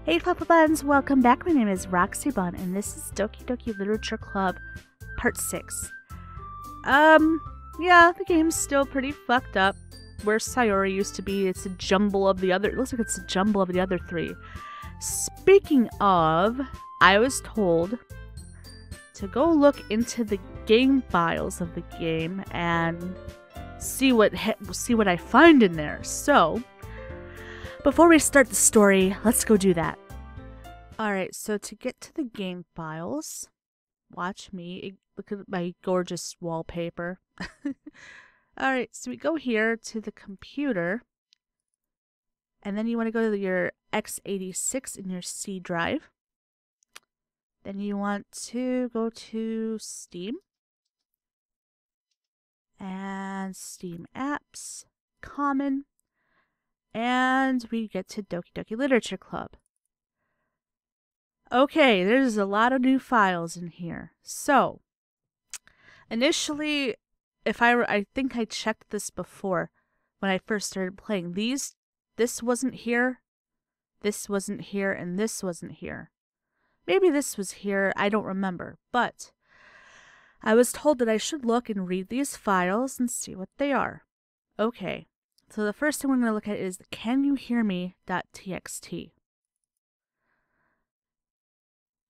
Hey Papa Buns, welcome back. My name is Roxy Bun, and this is Doki Doki Literature Club, Part 6. Yeah, the game's still pretty fucked up. Where Sayori used to be, it's a jumble of the other. It looks like it's a jumble of the other three. Speaking of, I was told to go look into the game files of the game and see what I find in there. So, before we start the story, let's go do that. Alright, so to get to the game files, watch me, look at my gorgeous wallpaper. Alright, so we go here to the computer, and then you want to go to your x86 in your C drive. Then you want to go to Steam, and Steam Apps, Common, and we get to Doki Doki Literature Club. Okay, there's a lot of new files in here. So, initially, I think I checked this before when I first started playing. This wasn't here, this wasn't here, and this wasn't here. Maybe this was here, I don't remember. But I was told that I should look and read these files and see what they are. Okay. So the first thing we're going to look at is canyouhearme.txt.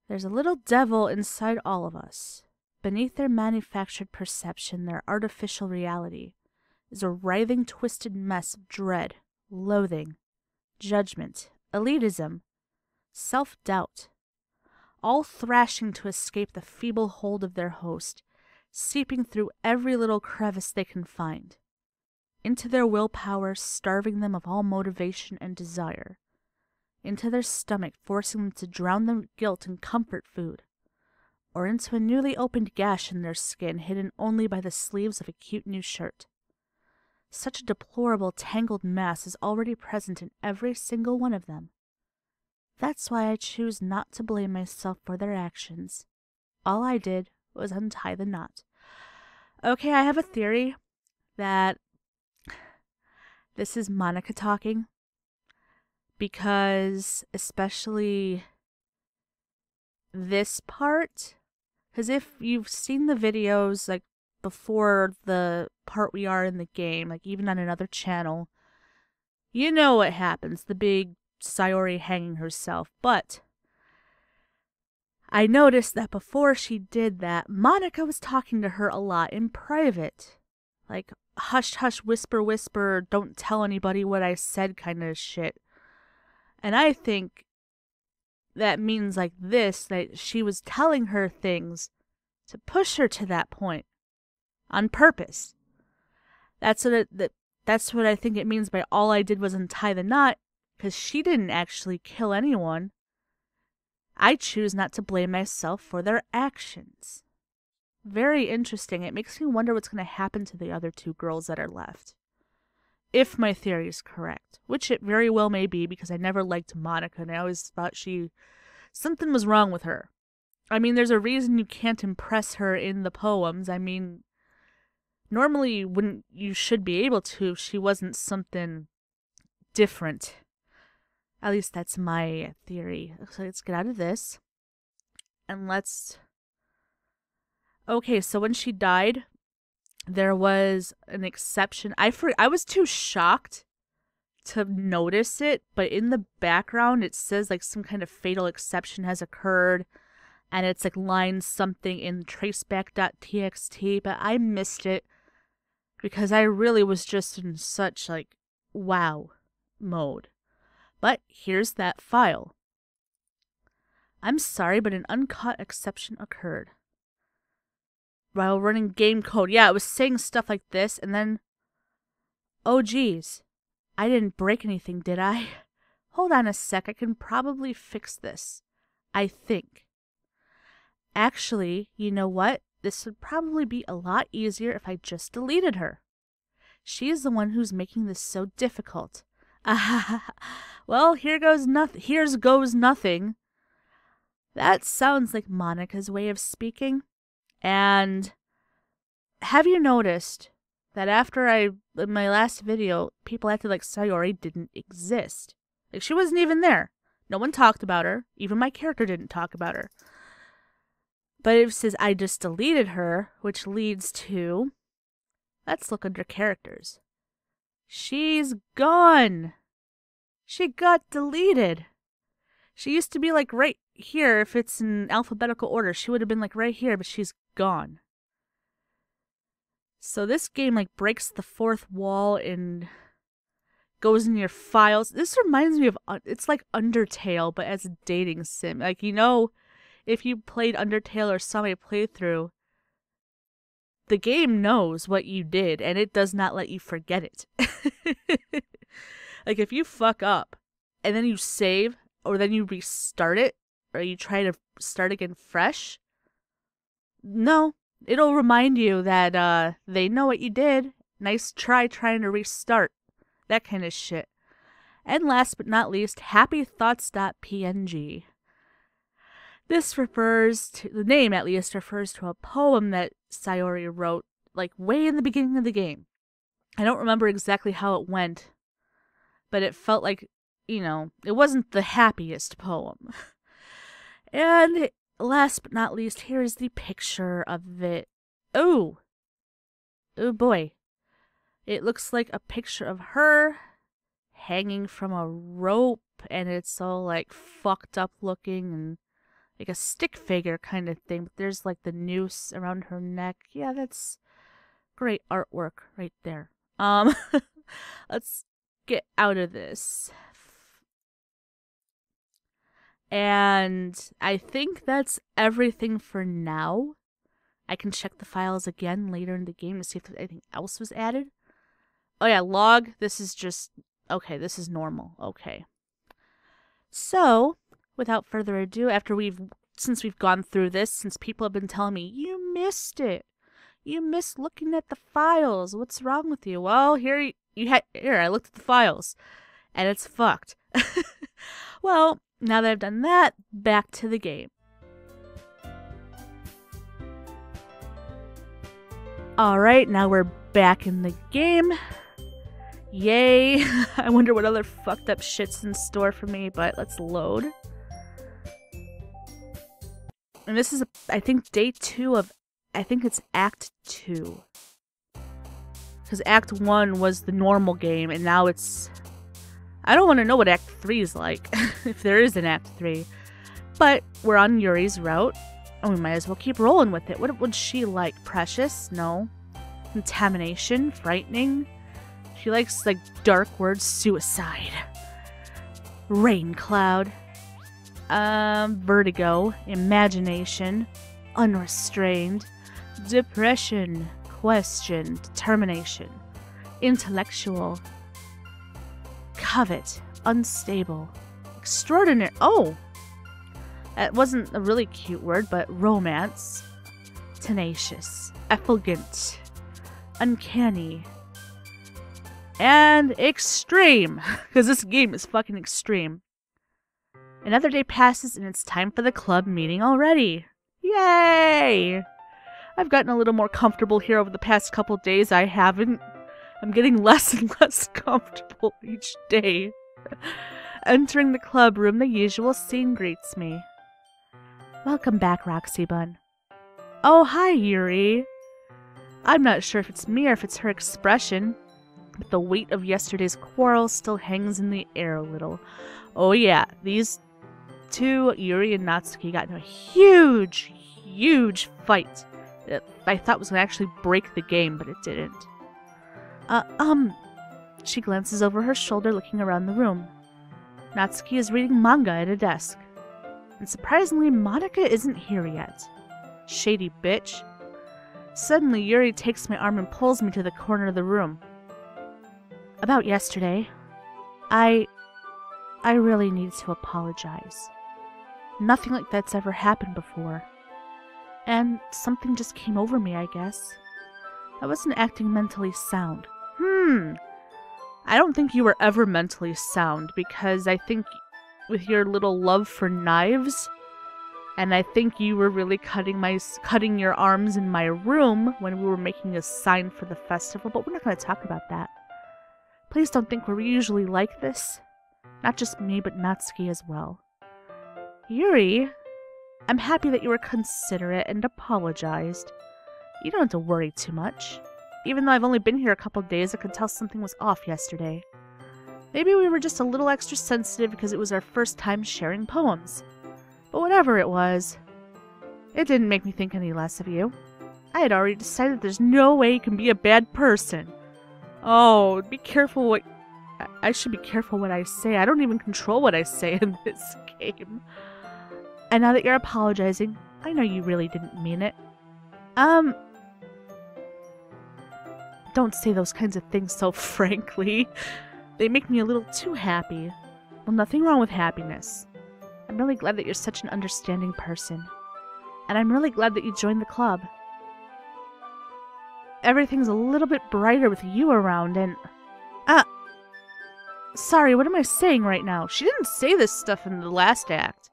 There's a little devil inside all of us. Beneath their manufactured perception, their artificial reality, is a writhing, twisted mess of dread, loathing, judgment, elitism, self-doubt, all thrashing to escape the feeble hold of their host, seeping through every little crevice they can find. Into their willpower, starving them of all motivation and desire. Into their stomach, forcing them to drown their guilt in comfort food. Or into a newly opened gash in their skin, hidden only by the sleeves of a cute new shirt. Such a deplorable, tangled mass is already present in every single one of them. That's why I choose not to blame myself for their actions. All I did was untie the knot. Okay, I have a theory that this is Monica talking, because especially this part, because if you've seen the videos like before the part we are in the game, like even on another channel, you know what happens, the big Sayori hanging herself. But I noticed that before she did that, Monica was talking to her a lot in private, like hush hush, whisper whisper, don't tell anybody what I said kind of shit. And I think that means like this, that she was telling her things to push her to that point on purpose. That's what I think it means by all I did was untie the knot, because she didn't actually kill anyone. I choose not to blame myself for their actions. Very interesting. It makes me wonder what's going to happen to the other two girls that are left. If my theory is correct. Which it very well may be, because I never liked Monica and I always thought something was wrong with her. I mean, there's a reason you can't impress her in the poems. I mean, normally you should be able to if she wasn't something different. At least that's my theory. So let's get out of this. And let's... Okay, so when she died, there was an exception. I was too shocked to notice it, but in the background it says like some kind of fatal exception has occurred, and it's like line something in traceback.txt, but I missed it because I really was just in such like wow mode. But here's that file. I'm sorry, but an uncut exception occurred. While running game code. Yeah, it was saying stuff like this, and then... Oh, geez. I didn't break anything, did I? Hold on a sec, I can probably fix this. I think. Actually, you know what? This would probably be a lot easier if I just deleted her. She is the one who's making this so difficult. Well, here goes nothing. That sounds like Monica's way of speaking. And have you noticed that after in my last video, people acted like Sayori didn't exist? Like, she wasn't even there. No one talked about her. Even my character didn't talk about her. But it says I just deleted her, which leads to... Let's look under characters. She's gone. She got deleted. She used to be like right here. If it's in alphabetical order, she would have been like right here, but she's gone. So this game like breaks the fourth wall and goes in your files. This reminds me of, it's like Undertale, but as a dating sim. Like, you know, if you played Undertale or saw my playthrough, the game knows what you did, and it does not let you forget it. Like, if you fuck up, and then you save, or then you restart it, or you try to start again fresh, no, it'll remind you that they know what you did. Nice try trying to restart. That kind of shit. And last but not least, happythoughts.png. This refers to, the name at least, refers to a poem that Sayori wrote, like, way in the beginning of the game. I don't remember exactly how it went, but it felt like, you know, it wasn't the happiest poem. And last but not least, here is the picture of it. Oh! Oh boy. It looks like a picture of her hanging from a rope, and it's all, like, fucked up looking and like a stick figure kind of thing, but there's like the noose around her neck. Yeah, that's great artwork right there. Let's get out of this. And I think that's everything for now. I can check the files again later in the game to see if anything else was added. Oh yeah, log. This is just, okay, this is normal. Okay. So, without further ado, since we've gone through this, since people have been telling me, you missed it. You missed looking at the files. What's wrong with you? Well, here, I looked at the files, and it's fucked. Well, now that I've done that, back to the game. Alright, now we're back in the game. Yay. I wonder what other fucked up shit's in store for me, but let's load. And this is, I think, day 2 of, I think it's Act 2. Because Act 1 was the normal game, and now it's... I don't want to know what Act 3 is like, if there is an Act 3. But we're on Yuri's route, and we might as well keep rolling with it. What would she like? Precious? No. Contamination? Frightening? She likes, like, dark words. Suicide. Rain cloud. Vertigo. Imagination. Unrestrained. Depression. Question. Determination. Intellectual. Covet. Unstable. Extraordinary. Oh! That wasn't a really cute word, but romance. Tenacious. Effulgent. Uncanny. And extreme. Because this game is fucking extreme. Another day passes and it's time for the club meeting already. Yay! I've gotten a little more comfortable here over the past couple days. I haven't. I'm getting less and less comfortable each day. Entering the club room, the usual scene greets me. Welcome back, Roxy Bun. Oh, hi, Yuri. I'm not sure if it's me or if it's her expression, but the weight of yesterday's quarrel still hangs in the air a little. Oh yeah, these two, Yuri and Natsuki, got in a huge, huge fight that I thought was going to actually break the game, but it didn't. She glances over her shoulder, looking around the room. Natsuki is reading manga at a desk. And surprisingly, Monica isn't here yet. Shady bitch. Suddenly, Yuri takes my arm and pulls me to the corner of the room. About yesterday, I really need to apologize. Nothing like that's ever happened before. And something just came over me, I guess. I wasn't acting mentally sound. I don't think you were ever mentally sound, because I think with your little love for knives, and I think you were really cutting your arms in my room when we were making a sign for the festival, but we're not going to talk about that. Please don't think we're usually like this. Not just me, but Natsuki as well. Yuri, I'm happy that you were considerate and apologized. You don't have to worry too much. Even though I've only been here a couple days, I could tell something was off yesterday. Maybe we were just a little extra sensitive because it was our first time sharing poems. But whatever it was, it didn't make me think any less of you. I had already decided there's no way you can be a bad person. Oh, be careful what... I should be careful what I say. I don't even control what I say in this game. And now that you're apologizing, I know you really didn't mean it. Don't say those kinds of things so frankly. They make me a little too happy. Well, nothing wrong with happiness. I'm really glad that you're such an understanding person. And I'm really glad that you joined the club. Everything's a little bit brighter with you around and... Sorry, what am I saying right now? She didn't say this stuff in the last act.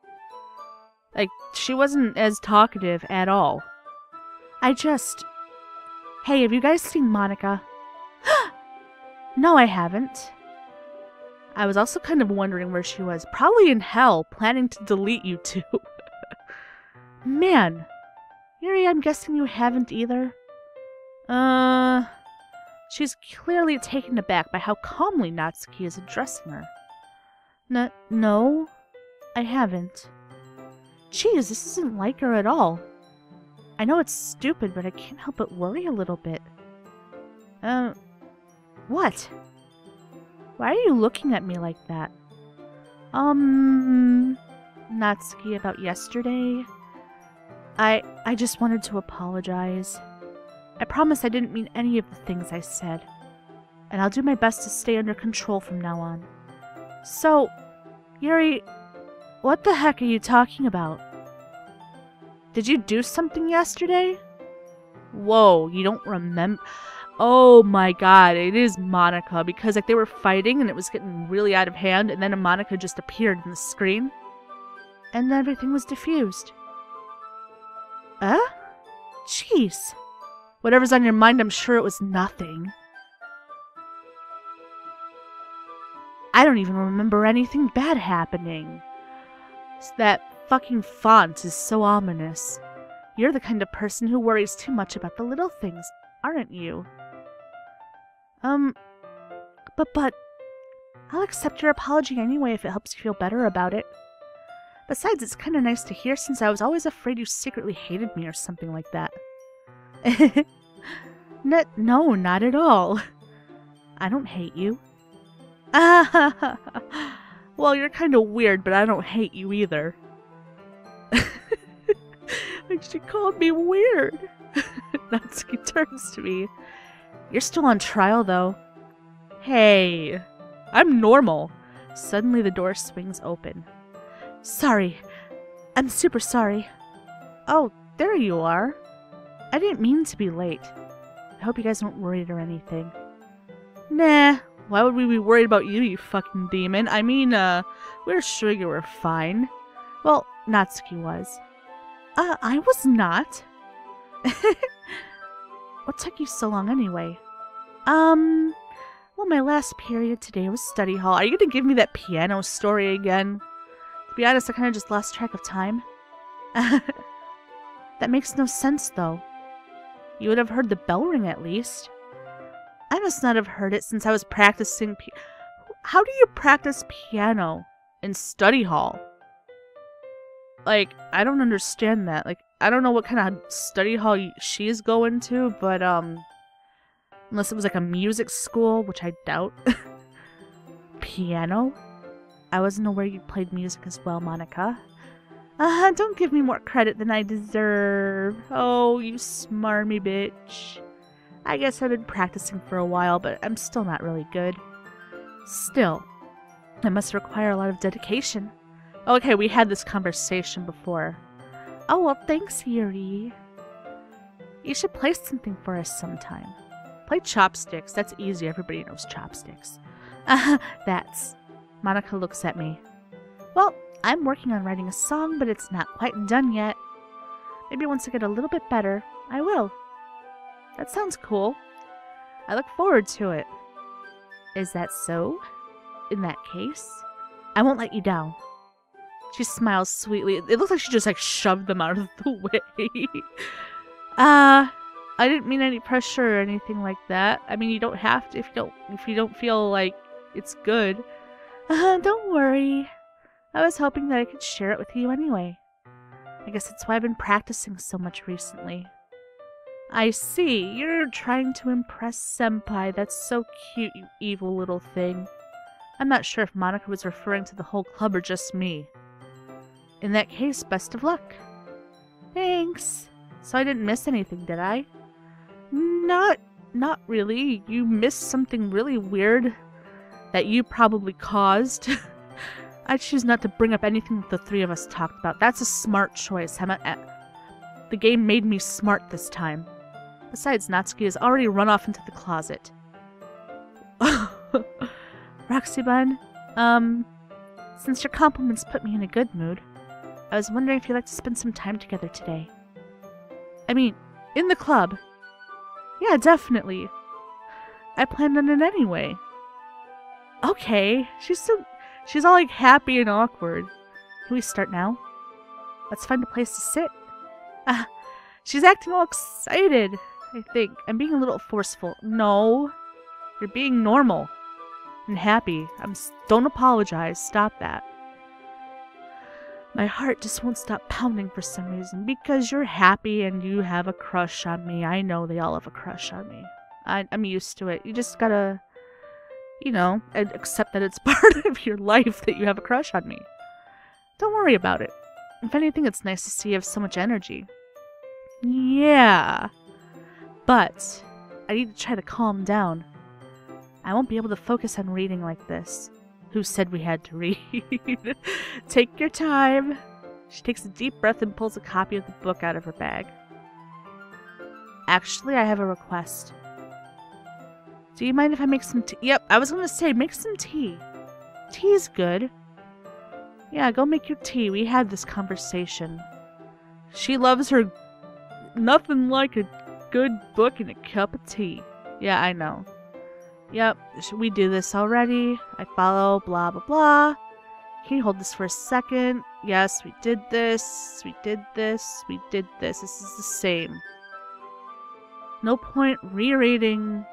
Like, she wasn't as talkative at all. Hey, have you guys seen Monica? No, I haven't. I was also kind of wondering where she was. Probably in hell, planning to delete you two. Man. Yuri, I'm guessing you haven't either? She's clearly taken aback by how calmly Natsuki is addressing her. No, I haven't. Geez, this isn't like her at all. I know it's stupid, but I can't help but worry a little bit. What? Why are you looking at me like that? Natsuki, about yesterday? I just wanted to apologize. I promise I didn't mean any of the things I said. And I'll do my best to stay under control from now on. So, Yuri, what the heck are you talking about? Did you do something yesterday? Whoa, you don't remember? Oh my god, it is Monica, because like they were fighting and it was getting really out of hand, and then Monica just appeared on the screen. And everything was diffused. Jeez. Whatever's on your mind, I'm sure it was nothing. I don't even remember anything bad happening. That fucking font is so ominous. You're the kind of person who worries too much about the little things, aren't you? But I'll accept your apology anyway if it helps you feel better about it. Besides, it's kind of nice to hear since I was always afraid you secretly hated me or something like that. No, not at all. I don't hate you. Well, you're kind of weird, but I don't hate you either. Like, she called me weird. Natsuki turns to me. You're still on trial, though. Hey, I'm normal. Suddenly the door swings open. Sorry. I'm super sorry. Oh, there you are. I didn't mean to be late. I hope you guys weren't worried or anything. Nah, why would we be worried about you, you fucking demon? I mean, we're sure you were fine. Well, Natsuki was. I was not. What took you so long anyway? Well, my last period today was study hall. Are you gonna give me that piano story again? To be honest, I kind of just lost track of time. That makes no sense, though. You would have heard the bell ring at least. I must not have heard it since I was practicing How do you practice piano in study hall? Like, I don't understand that. Like, I don't know what kind of study hall she's going to, but, unless it was like a music school, which I doubt. Piano? I wasn't aware you played music as well, Monica. Don't give me more credit than I deserve. Oh, you smarmy bitch. I guess I've been practicing for a while, but I'm still not really good. Still, it must require a lot of dedication. Okay, we had this conversation before. Oh, well, thanks, Yuri. You should play something for us sometime. Play chopsticks. That's easy. Everybody knows chopsticks. That's... Monica looks at me. Well, I'm working on writing a song, but it's not quite done yet. Maybe once I get a little bit better, I will. That sounds cool. I look forward to it. Is that so? In that case, I won't let you down. She smiles sweetly. It looks like she just like shoved them out of the way. I didn't mean any pressure or anything like that. I mean, you don't have to if you don't feel like it's good. Don't worry. I was hoping that I could share it with you anyway. I guess that's why I've been practicing so much recently. I see. You're trying to impress Senpai. That's so cute, you evil little thing. I'm not sure if Monica was referring to the whole club or just me. In that case, best of luck. Thanks. So I didn't miss anything, did I? Not really. You missed something really weird that you probably caused. I choose not to bring up anything that the three of us talked about. That's a smart choice. The game made me smart this time. Besides, Natsuki has already run off into the closet. Roxy Bun, since your compliments put me in a good mood, I was wondering if you'd like to spend some time together today. I mean, in the club. Yeah, definitely. I planned on it anyway. Okay, she's all like happy and awkward. Can we start now? Let's find a place to sit. She's acting all excited, I think. I'm being a little forceful. No, you're being normal and happy. Don't apologize. Stop that. My heart just won't stop pounding for some reason because you're happy and you have a crush on me. I know they all have a crush on me. I'm used to it. You just gotta, you know, accept that it's part of your life that you have a crush on me. Don't worry about it. If anything, it's nice to see you have so much energy. Yeah. But I need to try to calm down. I won't be able to focus on reading like this. Who said we had to read? Take your time. She takes a deep breath and pulls a copy of the book out of her bag. Actually, I have a request. Do you mind if I make some tea? Yep, I was gonna say, make some tea. Tea's good. Yeah, go make your tea. We had this conversation. She loves her... Nothing like a good book and a cup of tea. Yeah, I know. Yep, we do this already. I follow, blah, blah, blah. Can you hold this for a second? Yes, we did this. We did this. We did this. This is the same. No point rereading.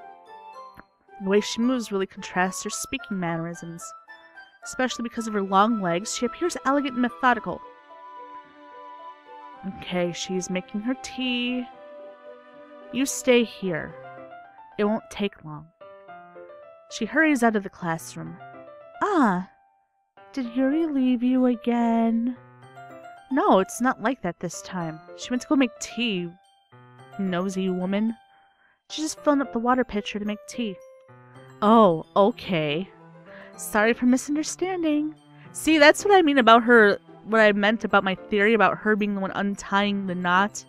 The way she moves really contrasts her speaking mannerisms. Especially because of her long legs, she appears elegant and methodical. Okay, she's making her tea. You stay here. It won't take long. She hurries out of the classroom. Ah, did Yuri leave you again? No, it's not like that this time. She went to go make tea, nosy woman. She's just filling up the water pitcher to make tea. Oh, okay. Sorry for misunderstanding. See, that's what I mean about her, what I meant about my theory about her being the one untying the knot.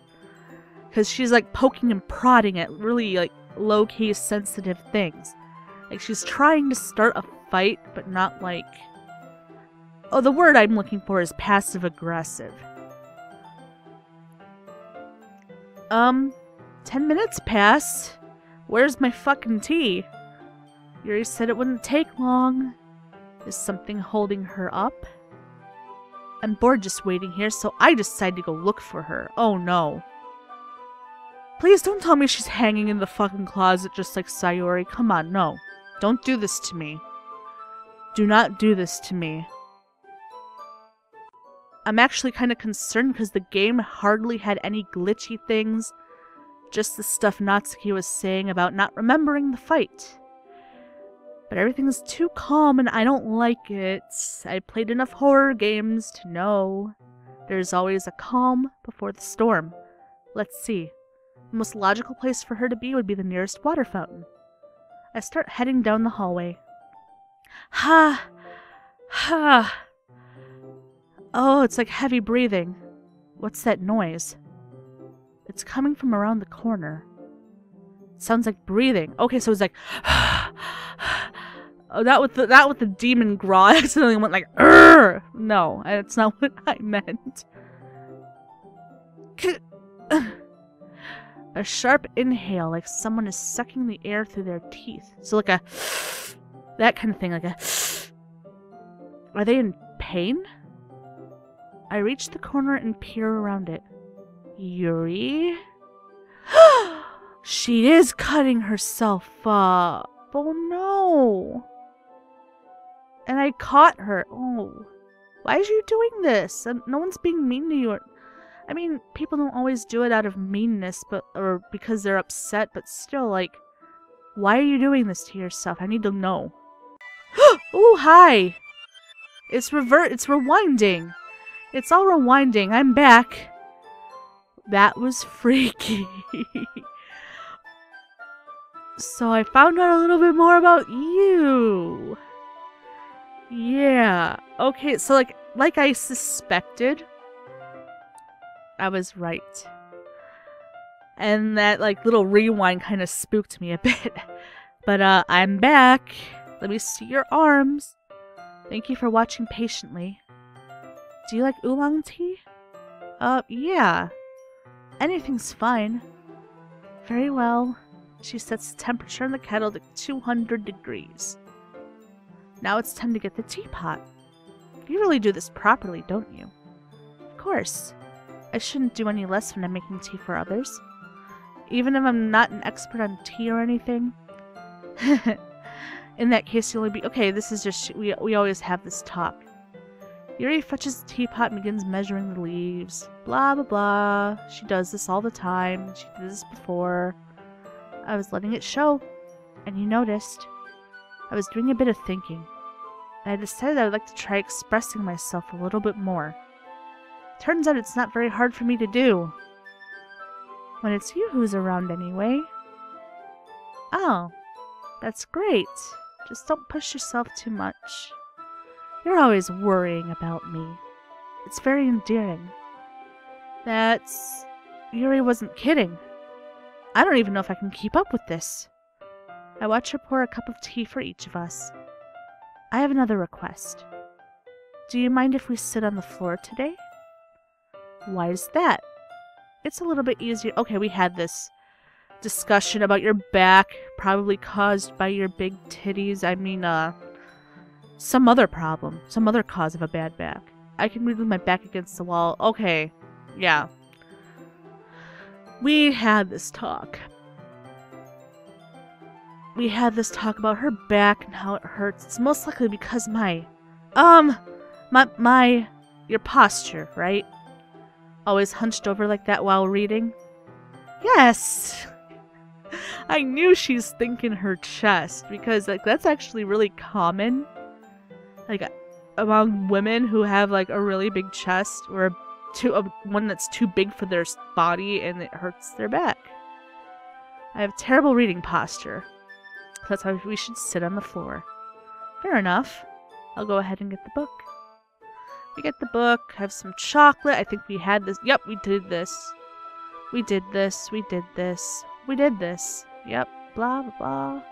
Because she's like poking and prodding at really like low-key sensitive things. Like, she's trying to start a fight, but not like... Oh, the word I'm looking for is passive-aggressive. 10 minutes pass. Where's my fucking tea? Yuri said it wouldn't take long. Is something holding her up? I'm bored just waiting here, so I decide to go look for her. Oh no. Please don't tell me she's hanging in the fucking closet just like Sayori. Come on, no. Don't do this to me. Do not do this to me. I'm actually kind of concerned because the game hardly had any glitchy things. Just the stuff Natsuki was saying about not remembering the fight. But everything's too calm and I don't like it. I played enough horror games to know. There's always a calm before the storm. Let's see. The most logical place for her to be would be the nearest water fountain. I start heading down the hallway. Ha! Ha! Oh, it's like heavy breathing. What's that noise? It's coming from around the corner. It sounds like breathing. Okay, so it's like... Oh, that with the demon growl, I accidentally went like... Urgh! No, that's not what I meant. A sharp inhale, like someone is sucking the air through their teeth. So like a... That kind of thing, like a... Are they in pain? I reach the corner and peer around it. Yuri? She is cutting herself up. Oh no. And I caught her. Oh. Why are you doing this? No one's being mean to you. I mean, people don't always do it out of meanness, or because they're upset, but still, like, why are you doing this to yourself? I need to know. Oh, hi. It's rewinding. It's all rewinding. I'm back. That was freaky. So I found out a little bit more about you. Yeah. Okay, so like I suspected, I was right. And that like little rewind kind of spooked me a bit. But I'm back. Let me see your arms. Thank you for watching patiently. Do you like oolong tea? Yeah. Anything's fine. Very well. She sets the temperature in the kettle to 200 degrees. Now it's time to get the teapot. You really do this properly, don't you? Of course. I shouldn't do any less when I'm making tea for others. Even if I'm not an expert on tea or anything. In that case, you'll be... Okay, this is just... We always have this talk. Yuri fetches the teapot and begins measuring the leaves. Blah, blah, blah. She does this all the time. She did this before. I was letting it show. And you noticed. I was doing a bit of thinking. And I decided I would like to try expressing myself a little bit more. Turns out it's not very hard for me to do. When it's you who's around anyway. Oh. That's great. Just don't push yourself too much. You're always worrying about me. It's very endearing. That's... Yuri wasn't kidding. I don't even know if I can keep up with this. I watch her pour a cup of tea for each of us. I have another request. Do you mind if we sit on the floor today? Why is that? It's a little bit easier. Okay, we had this discussion about your back, probably caused by your big titties. I mean, some other problem. Some other cause of a bad back. I can read with my back against the wall. Okay, yeah. We had this talk. We had this talk about her back and how it hurts. It's most likely because your posture, right? Always hunched over like that while reading? Yes! I knew she's thinking her chest, because like that's actually really common. Like among women who have like a really big chest, or one that's too big for their body and it hurts their back. I have terrible reading posture. That's why we should sit on the floor. Fair enough. I'll go ahead and get the book. We get the book, have some chocolate. I think we had this. Yep, we did this. We did this. We did this. We did this. Yep. Blah, blah, blah.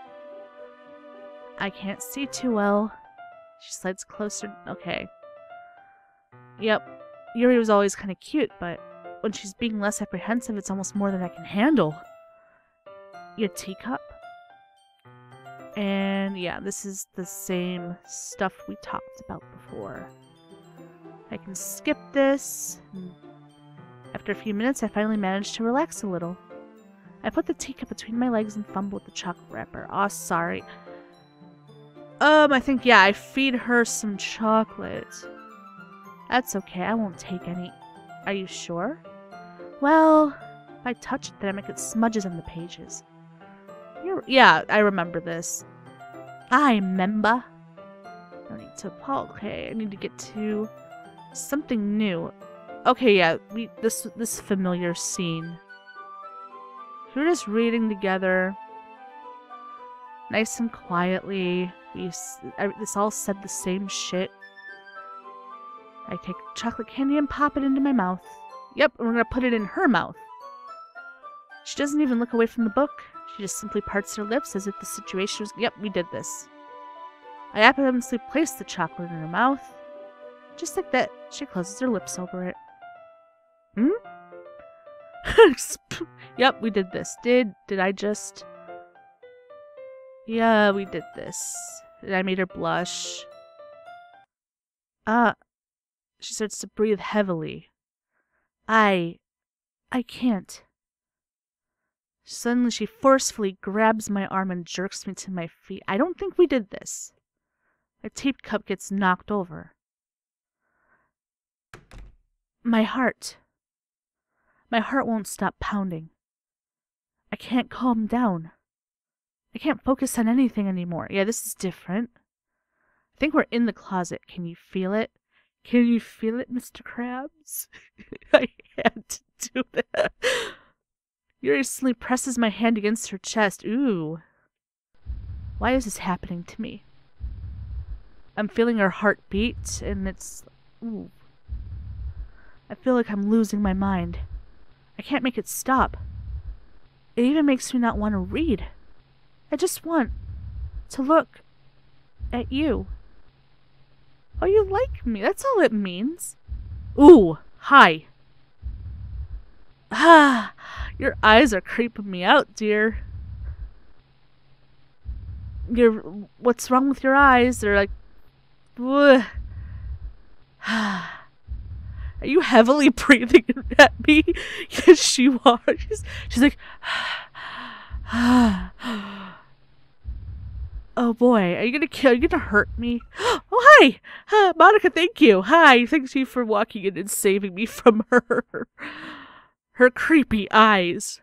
I can't see too well. She slides closer. Okay. Yep. Yuri was always kind of cute, but when she's being less apprehensive, it's almost more than I can handle. Your teacup. And yeah, this is the same stuff we talked about before. I can skip this. After a few minutes, I finally managed to relax a little. I put the teacup between my legs and fumbled with the chocolate wrapper. Oh, sorry. I think, yeah, I feed her some chocolate. That's okay, I won't take any. Are you sure? Well, if I touch it, then I make it smudges on the pages. Yeah, I remember this. I remember. No need to... Okay, I need to get to something new. Okay, yeah, this familiar scene. We were just reading together. Nice and quietly. This all said the same shit. I take chocolate candy and pop it into my mouth. Yep, and we're gonna put it in her mouth. She doesn't even look away from the book. She just simply parts her lips as if the situation was... Yep, we did this. I effortlessly place the chocolate in her mouth. Just like that, she closes her lips over it. Hmm? Yep, we did this. Did I just... Yeah, we did this. And I made her blush. She starts to breathe heavily. I can't. Suddenly, she forcefully grabs my arm and jerks me to my feet. I don't think we did this. A teacup gets knocked over. My heart won't stop pounding. I can't calm down. I can't focus on anything anymore. Yeah, this is different. I think we're in the closet. Can you feel it? Can you feel it, Mr. Krabs? I had to do that. Yuri suddenly presses my hand against her chest. Ooh. Why is this happening to me? I'm feeling her heart beat, and it's... Ooh. I feel like I'm losing my mind. I can't make it stop. It even makes me not want to read. I just want to look at you. Oh, you like me. That's all it means. Ooh, hi. Ah, your eyes are creeping me out, dear. What's wrong with your eyes? They're like... Ugh. Are you heavily breathing at me? Yes, she was. She's like... Oh boy, are you gonna hurt me? Oh, hi! Monica, thank you. Hi, thank you for walking in and saving me from her creepy eyes.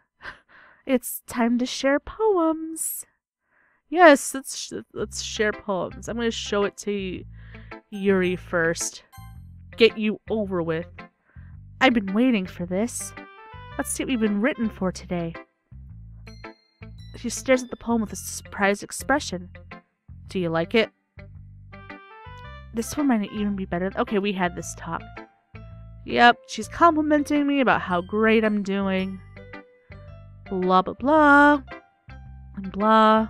It's time to share poems. Yes, let's share poems. I'm gonna show it to Yuri first. Get you over with. I've been waiting for this. Let's see what we've been written for today. She stares at the poem with a surprised expression. Do you like it? This one might even be better. Okay, we had this talk. Yep, she's complimenting me about how great I'm doing. Blah, blah, blah. And blah.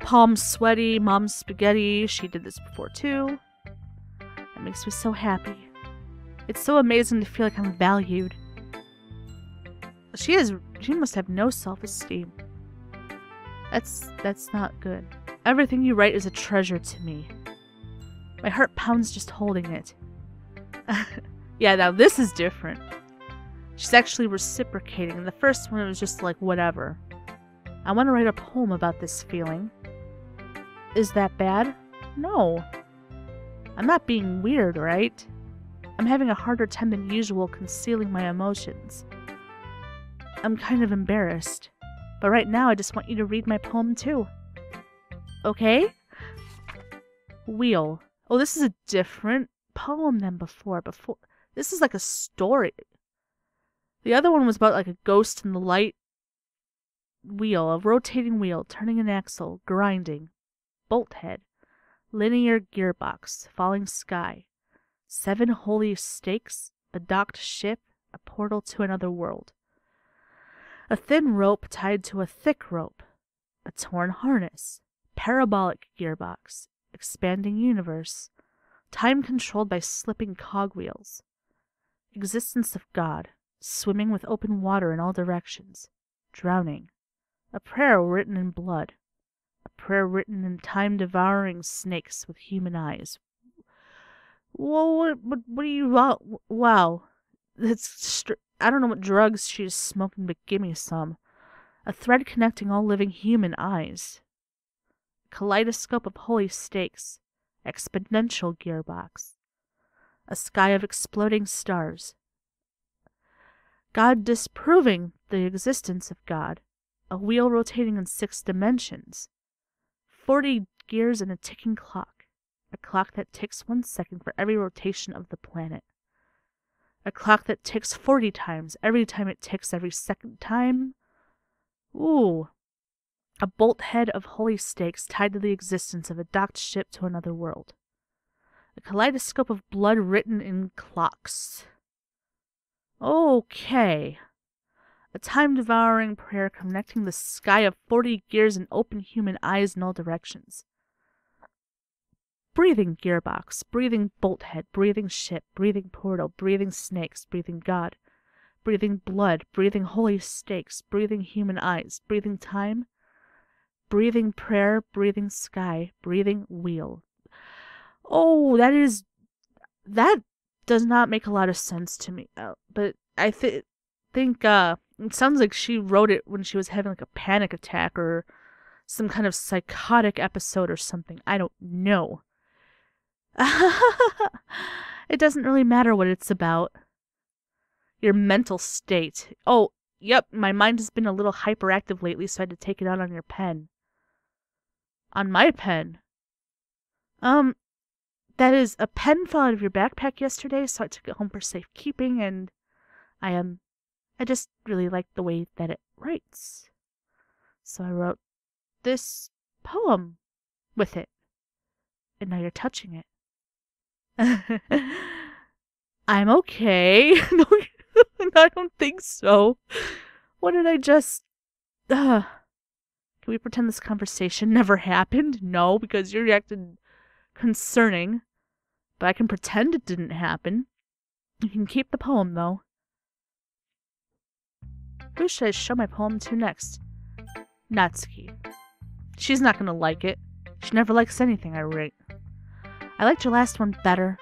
Palms sweaty, mom's spaghetti. She did this before too. That makes me so happy. It's so amazing to feel like I'm valued. She must have no self-esteem. That's not good. Everything you write is a treasure to me. My heart pounds just holding it. Yeah, now this is different. She's actually reciprocating. The first one was just like, whatever. I want to write a poem about this feeling. Is that bad? No. I'm not being weird, right? I'm having a harder time than usual concealing my emotions. I'm kind of embarrassed. But right now, I just want you to read my poem too. Okay? Wheel. Oh, this is a different poem than before. This is like a story. The other one was about like a ghost in the light. Wheel. A rotating wheel. Turning an axle. Grinding. Bolt head. Linear gearbox. Falling sky. 7 holy stakes. A docked ship. A portal to another world. A thin rope tied to a thick rope. A torn harness. Parabolic gearbox. Expanding universe. Time controlled by slipping cogwheels. Existence of God. Swimming with open water in all directions. Drowning. A prayer written in blood. A prayer written in time-devouring snakes with human eyes. Whoa, what do you want? Wow. I don't know what drugs she's smoking, but give me some. A thread connecting all living human eyes. Kaleidoscope of holy stakes. Exponential gearbox. A sky of exploding stars. God disproving the existence of God. A wheel rotating in 6 dimensions. 40 gears in a ticking clock. A clock that ticks 1 second for every rotation of the planet. A clock that ticks 40 times every time it ticks every second time. Ooh. A bolt head of holy stakes tied to the existence of a docked ship to another world. A kaleidoscope of blood written in clocks. Okay. A time-devouring prayer connecting the sky of 40 gears and open human eyes in all directions. Breathing gearbox, breathing bolt head, breathing ship, breathing portal, breathing snakes, breathing God, breathing blood, breathing holy stakes, breathing human eyes, breathing time, breathing prayer, breathing sky, breathing wheel. Oh, that is... That does not make a lot of sense to me. But I think it sounds like she wrote it when she was having like a panic attack or some kind of psychotic episode or something. I don't know. It doesn't really matter what it's about. Your mental state. Oh, yep, my mind has been a little hyperactive lately, so I had to take it out on your pen. On my pen? That is, a pen fell out of your backpack yesterday, so I took it home for safekeeping, and I just really like the way that it writes. So I wrote this poem with it. And now you're touching it. I'm okay. No, I don't think so. What did I just... Can we pretend this conversation never happened? No, because you reacted concerning. But I can pretend it didn't happen. You can keep the poem, though. Who should I show my poem to next? Natsuki. She's not gonna like it. She never likes anything I write. I liked your last one better.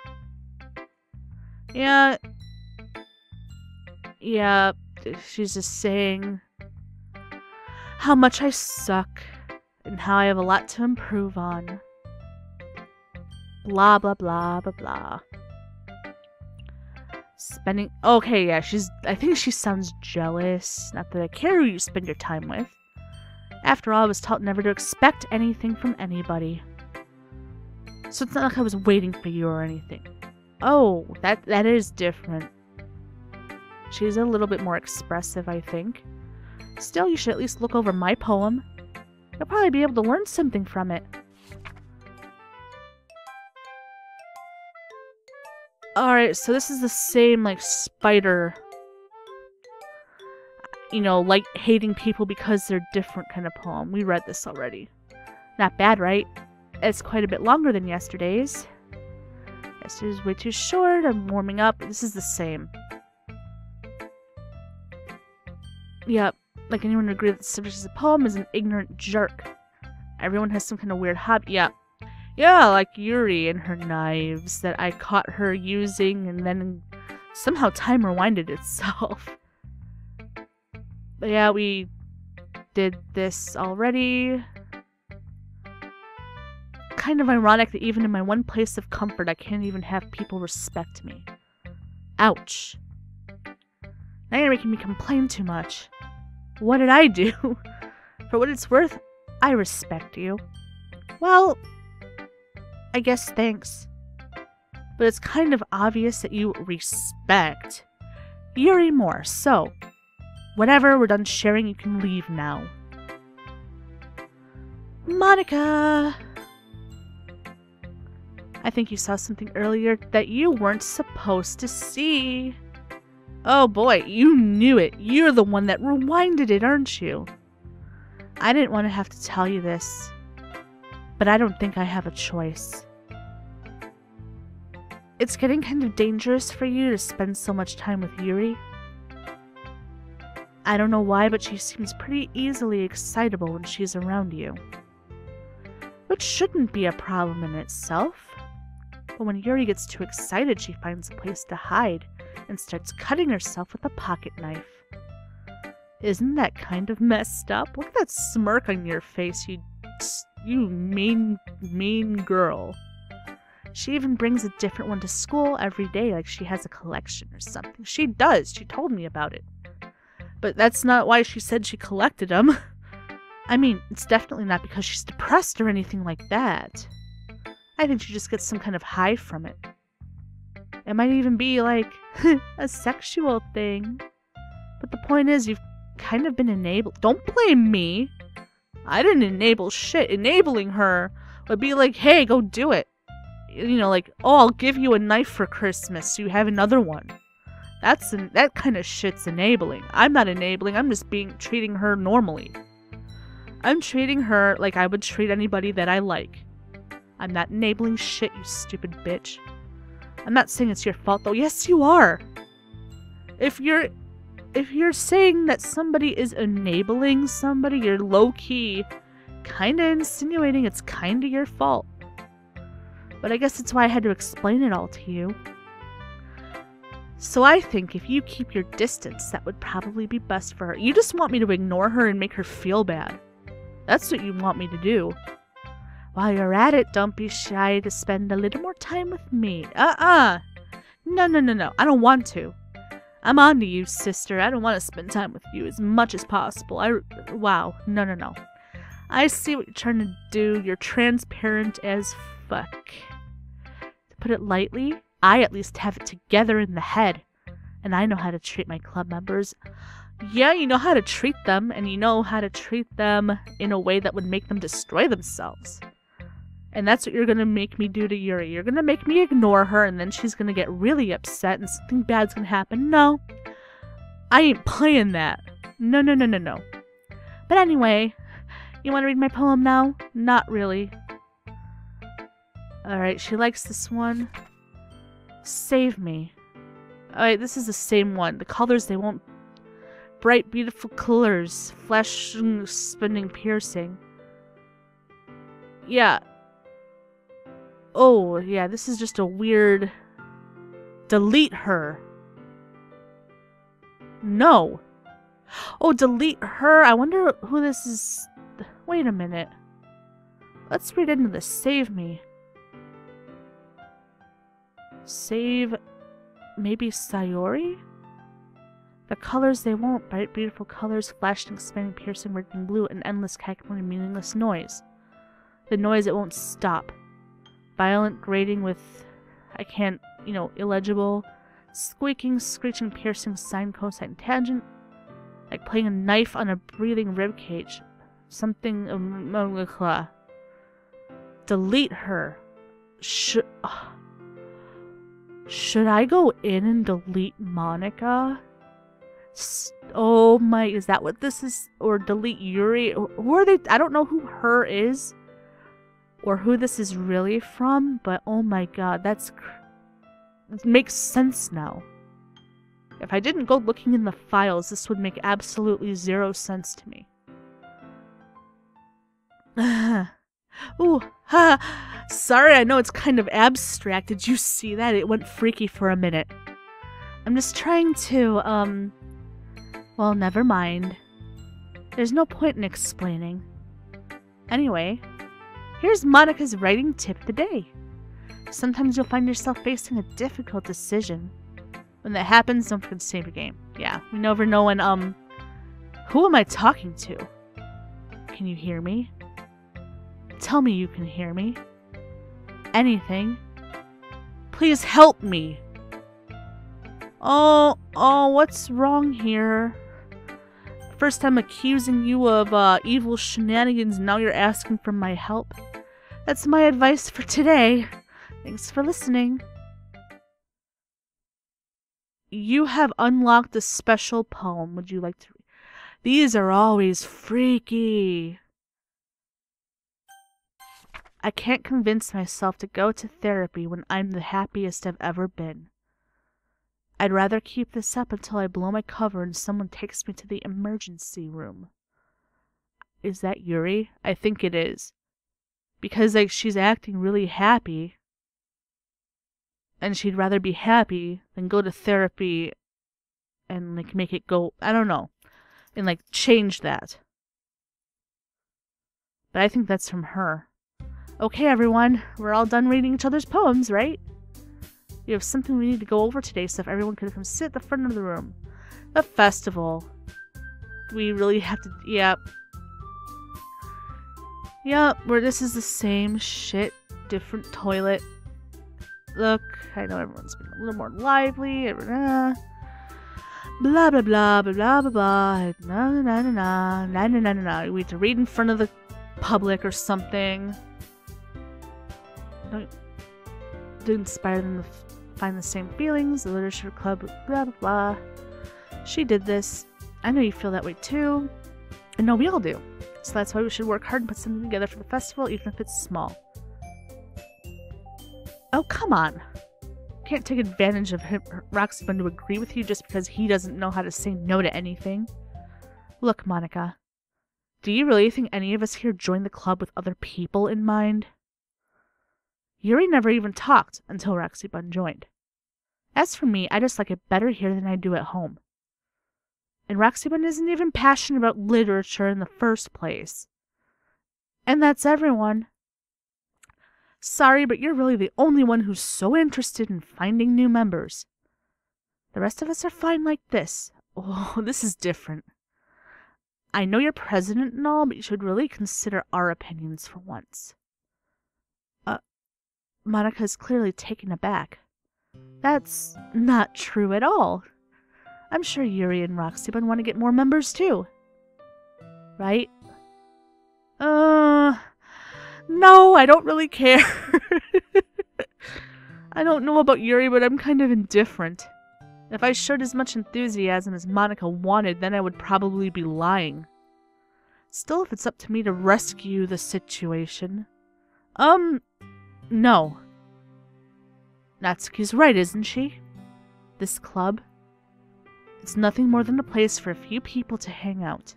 Yeah, she's just saying how much I suck and how I have a lot to improve on. Blah, blah, blah, blah, blah. Spending... Okay, yeah, I think she sounds jealous. Not that I care who you spend your time with. After all, I was taught never to expect anything from anybody. So it's not like I was waiting for you or anything. Oh, that is different. She's a little bit more expressive, I think. Still, you should at least look over my poem. You'll probably be able to learn something from it. Alright, so this is the same, like, spider... You know, like hating people because they're different kind of poem. We read this already. Not bad, right? It's quite a bit longer than yesterday's. Yesterday's way too short. I'm warming up. This is the same. Yep. Like anyone would agree that the subject of the poem is an ignorant jerk. Everyone has some kind of weird hobby. Yeah. Yeah, like Yuri and her knives that I caught her using and then somehow time rewinded itself. But yeah, we did this already. Kind of ironic that even in my one place of comfort, I can't even have people respect me. Ouch. Now you're making me complain too much. What did I do? For what it's worth, I respect you. Well, I guess thanks. But it's kind of obvious that you respect Yuri more, so... Whatever, we're done sharing, you can leave now. Monica! I think you saw something earlier that you weren't supposed to see. Oh boy, you knew it. You're the one that rewinded it, aren't you? I didn't want to have to tell you this, but I don't think I have a choice. It's getting kind of dangerous for you to spend so much time with Yuri. I don't know why, but she seems pretty easily excitable when she's around you. Which shouldn't be a problem in itself. But when Yuri gets too excited, she finds a place to hide and starts cutting herself with a pocket knife. Isn't that kind of messed up? Look at that smirk on your face, you mean girl. She even brings a different one to school every day, like she has a collection or something. She does. She told me about it. But that's not why she said she collected them. I mean, it's definitely not because she's depressed or anything like that. I think she just gets some kind of high from it. It might even be like a sexual thing. But the point is, you've kind of been enabled. Don't blame me. I didn't enable shit. Enabling her would be like, hey, go do it. You know, like, oh, I'll give you a knife for Christmas so you have another one. That kind of shit's enabling. I'm not enabling, I'm just treating her normally. I'm treating her like I would treat anybody that I like. I'm not enabling shit, you stupid bitch. I'm not saying it's your fault though. Yes, you are. If you're saying that somebody is enabling somebody, you're low-key kinda insinuating it's kinda your fault. But I guess that's why I had to explain it all to you. So I think if you keep your distance, that would probably be best for her. You just want me to ignore her and make her feel bad. That's what you want me to do. While you're at it, don't be shy to spend a little more time with me. No. I don't want to. I'm on to you, sister. I don't want to spend time with you as much as possible. Wow. No. I see what you're trying to do. You're transparent as fuck. To put it lightly, I at least have it together in the head. And I know how to treat my club members. Yeah, you know how to treat them, and you know how to treat them in a way that would make them destroy themselves. And that's what you're gonna make me do to Yuri. You're gonna make me ignore her, and then she's gonna get really upset, and something bad's gonna happen. No. I ain't playing that. No. But anyway, you wanna read my poem now? Not really. Alright, she likes this one. Save me. Alright, this is the same one. The colors, they won't... Bright, beautiful colors. Flashing, spinning, piercing. Yeah. Oh, yeah, this is just a weird... Delete her. No. Oh, delete her? I wonder who this is... Wait a minute. Let's read into this. Save me. Save... Maybe Sayori? The colors they won't. Bright, beautiful colors, flashing, spinning, piercing, red and blue, an endless, cackling, meaningless noise. The noise it won't stop. Violent grating with, I can't, illegible. Squeaking, screeching, piercing, sine, cosine, tangent. Like playing a knife on a breathing rib cage. Something, delete her. Should I go in and delete Monica? Oh my, is that what this is? Or delete Yuri? Who are they? I don't know who her is. Or who this is really from, but oh my god, it makes sense now. If I didn't go looking in the files, this would make absolutely zero sense to me. Ooh, sorry, I know it's kind of abstract. Did you see that? It went freaky for a minute. I'm just trying to, well, never mind. There's no point in explaining. Anyway, here's Monica's writing tip of the day. Sometimes you'll find yourself facing a difficult decision. When that happens, don't forget to save your game. Yeah, we never know when, who am I talking to? Can you hear me? Tell me you can hear me. Anything. Please help me. Oh, what's wrong here? First I'm accusing you of evil shenanigans, now you're asking for my help. That's my advice for today. Thanks for listening. You have unlocked a special poem. Would you like to read? These are always freaky. I can't convince myself to go to therapy when I'm the happiest I've ever been. I'd rather keep this up until I blow my cover and someone takes me to the emergency room. Is that Yuri? I think it is. Because, she's acting really happy. And she'd rather be happy than go to therapy and, make it go, I don't know. And, change that. But I think that's from her. Okay, everyone, we're all done reading each other's poems, right? We have something we need to go over today, so if everyone could come sit at the front of the room. The festival. We really have to... Yep. Where this is the same shit, different toilet. Look, I know everyone's been a little more lively. Blah, blah, blah, blah, blah, blah, blah. We need to read in front of the public or something. To inspire them to find the same feelings, the literature club, blah, blah, blah. She did this. I know you feel that way too. And no, we all do. So that's why we should work hard and put something together for the festival, even if it's small. Oh, come on. Can't take advantage of Roxy to agree with you just because he doesn't know how to say no to anything. Look, Monica. Do you really think any of us here joined the club with other people in mind? Yuri never even talked until Roxybun joined. As for me, I just like it better here than I do at home. And Roxybun isn't even passionate about literature in the first place. And that's everyone. Sorry, but you're really the only one who's so interested in finding new members. The rest of us are fine like this. Oh, this is different. I know you're president and all, but you should really consider our opinions for once. Monica is clearly taken aback. That's not true at all. I'm sure Yuri and Roxybun want to get more members too. Right? No, I don't really care. I don't know about Yuri, but I'm kind of indifferent. If I showed as much enthusiasm as Monica wanted, then I would probably be lying. Still, if it's up to me to rescue the situation... No. Natsuki's right, isn't she? This club, it's nothing more than a place for a few people to hang out.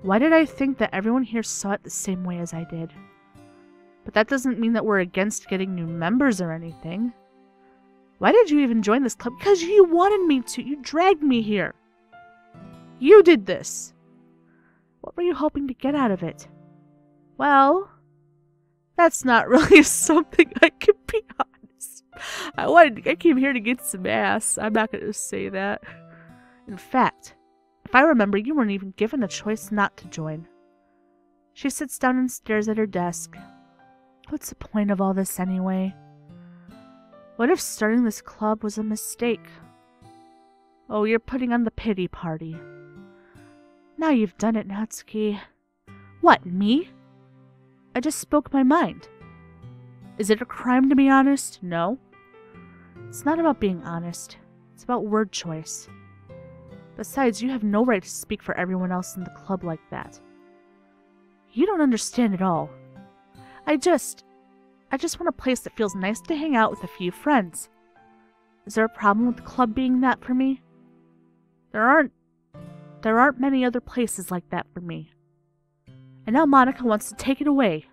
Why did I think that everyone here saw it the same way as I did? But that doesn't mean that we're against getting new members or anything. Why did you even join this club? Because you wanted me to. You dragged me here. You did this. What were you hoping to get out of it? Well, that's not really something I can be honest. I came here to get some ass. I'm not going to say that. In fact, if I remember, you weren't even given a choice not to join. She sits down and stares at her desk. What's the point of all this anyway? What if starting this club was a mistake? Oh, you're putting on the pity party. Now you've done it, Natsuki. What, me? I just spoke my mind. Is it a crime to be honest? No. It's not about being honest. It's about word choice. Besides, you have no right to speak for everyone else in the club like that. You don't understand at all. I just want a place that feels nice to hang out with a few friends. Is there a problem with the club being that for me? There aren't many other places like that for me. And now Monica wants to take it away.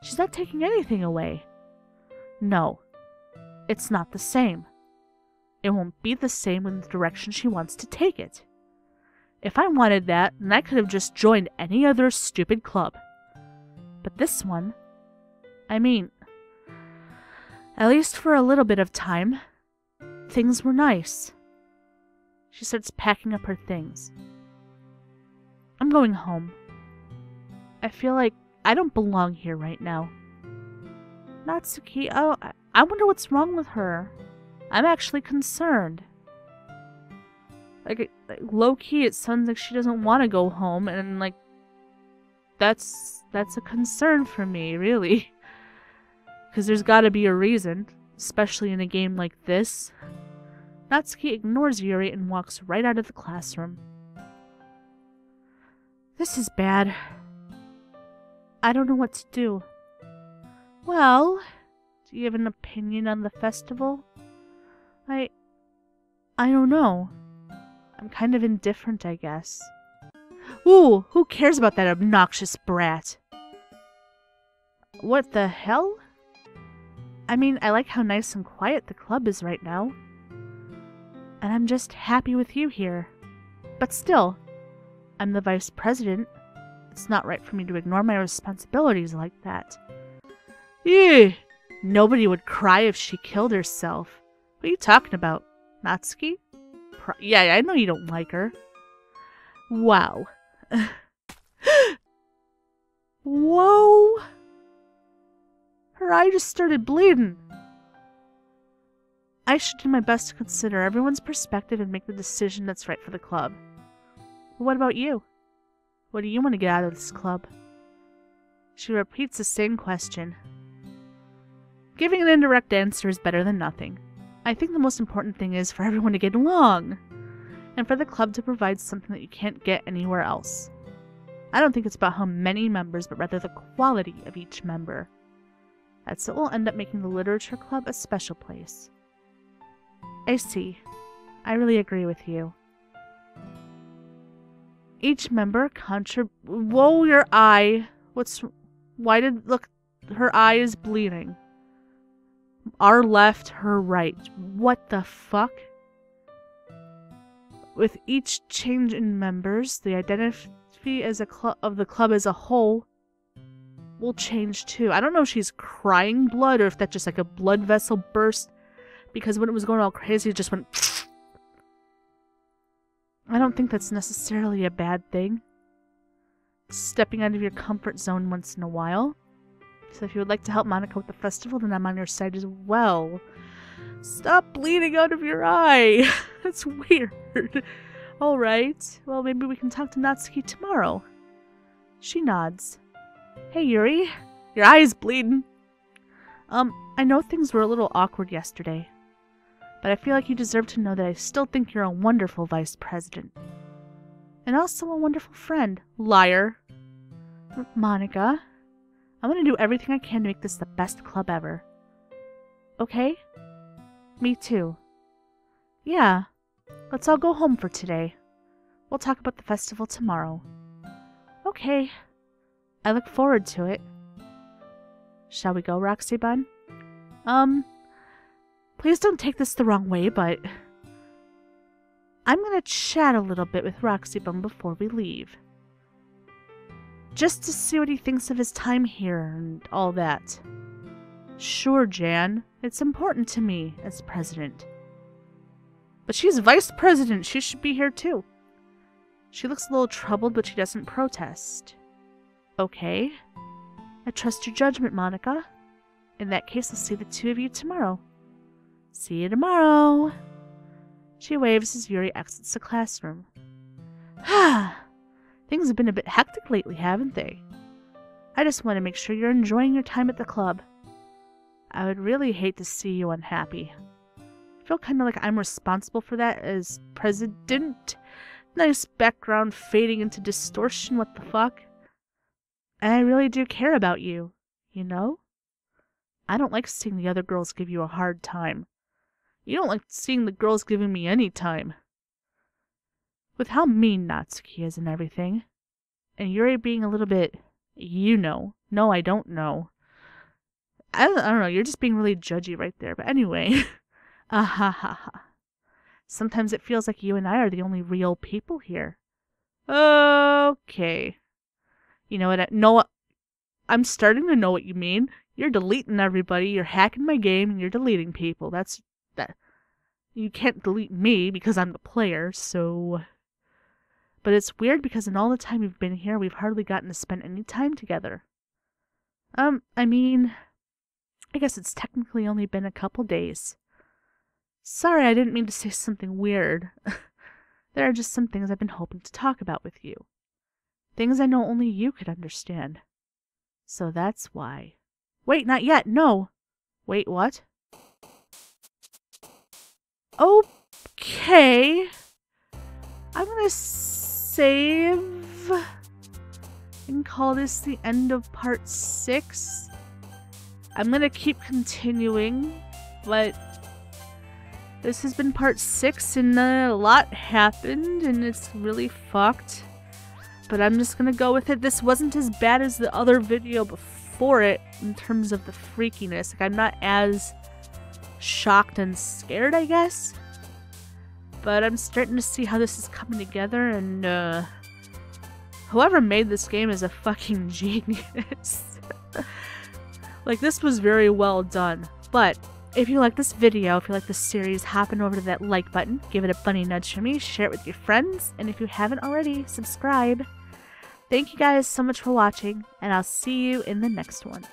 She's not taking anything away. No, it's not the same. It won't be the same in the direction she wants to take it. If I wanted that, then I could have just joined any other stupid club. But this one, I mean, at least for a little bit of time, things were nice. She starts packing up her things. I'm going home. I feel like I don't belong here right now. Natsuki, oh, I wonder what's wrong with her. I'm actually concerned. Like low-key, it sounds like she doesn't want to go home, and like, that's a concern for me, really. Because there's gotta be a reason, especially in a game like this. Natsuki ignores Yuri and walks right out of the classroom. This is bad. I don't know what to do. Well, do you have an opinion on the festival? I don't know. I'm kind of indifferent, I guess. Ooh, who cares about that obnoxious brat? What the hell? I mean, I like how nice and quiet the club is right now. And I'm just happy with you here. But still, I'm the vice president. It's not right for me to ignore my responsibilities like that. Ew! Nobody would cry if she killed herself. What are you talking about? Natsuki? Yeah, I know you don't like her. Wow. Whoa! Her eye just started bleeding. I should do my best to consider everyone's perspective and make the decision that's right for the club. But what about you? What do you want to get out of this club? She repeats the same question. Giving an indirect answer is better than nothing. I think the most important thing is for everyone to get along, and for the club to provide something that you can't get anywhere else. I don't think it's about how many members, but rather the quality of each member. That's what will end up making the literature club a special place. I see. I really agree with you. Each member Whoa, your eye. Why did... Look, her eye is bleeding. Our left, her right. What the fuck? With each change in members, the identity as of the club as a whole will change too. I don't know if she's crying blood or if that's just like a blood vessel burst, because when it was going all crazy, it just went. I don't think that's necessarily a bad thing. Stepping out of your comfort zone once in a while. So if you would like to help Monica with the festival, then I'm on your side as well. Stop bleeding out of your eye. That's weird. Alright. Well, maybe we can talk to Natsuki tomorrow. She nods. Hey, Yuri. Your eye is bleeding. I know things were a little awkward yesterday, but I feel like you deserve to know that I still think you're a wonderful vice president. And also a wonderful friend. Liar. Monica, I'm gonna do everything I can to make this the best club ever. Okay? Me too. Yeah. Let's all go home for today. We'll talk about the festival tomorrow. Okay. I look forward to it. Shall we go, Roxy Bun? Please don't take this the wrong way, but I'm gonna chat a little bit with Roxy Bun before we leave. Just to see what he thinks of his time here and all that. Sure, Jan. It's important to me as president. But she's vice president. She should be here too. She looks a little troubled, but she doesn't protest. Okay. I trust your judgment, Monica. In that case, I'll see the two of you tomorrow. See you tomorrow. She waves as Yuri exits the classroom. Things have been a bit hectic lately, haven't they? I just want to make sure you're enjoying your time at the club. I would really hate to see you unhappy. I feel kind of like I'm responsible for that as president. Nice background fading into distortion, what the fuck? And I really do care about you, you know? I don't like seeing the other girls give you a hard time. You don't like seeing the girls giving me any time. With how mean Natsuki is and everything, and Yuri being a little bit, you know. No, I don't know. I don't know, you're just being really judgy right there. But anyway, sometimes it feels like you and I are the only real people here. Okay. You know what? I'm starting to know what you mean. You're deleting everybody, you're hacking my game, and you're deleting people. That. You can't delete me because I'm the player, so... But it's weird because in all the time we've been here, we've hardly gotten to spend any time together. I mean, I guess it's technically only been a couple days. Sorry, I didn't mean to say something weird. There are just some things I've been hoping to talk about with you. Things I know only you could understand. So that's why. Wait, not yet, no! Wait, what? Okay. I'm gonna save and call this the end of part 6. I'm gonna keep continuing, but this has been part 6 and a lot happened and it's really fucked. But I'm just gonna go with it. This wasn't as bad as the other video before it in terms of the freakiness. Like, I'm not as shocked and scared, I guess. But I'm starting to see how this is coming together, and whoever made this game is a fucking genius. Like, this was very well done. But if you like this video, if you like this series, hop on over to that like button, give it a funny nudge for me, share it with your friends, and if you haven't already, subscribe. Thank you guys so much for watching, and I'll see you in the next one.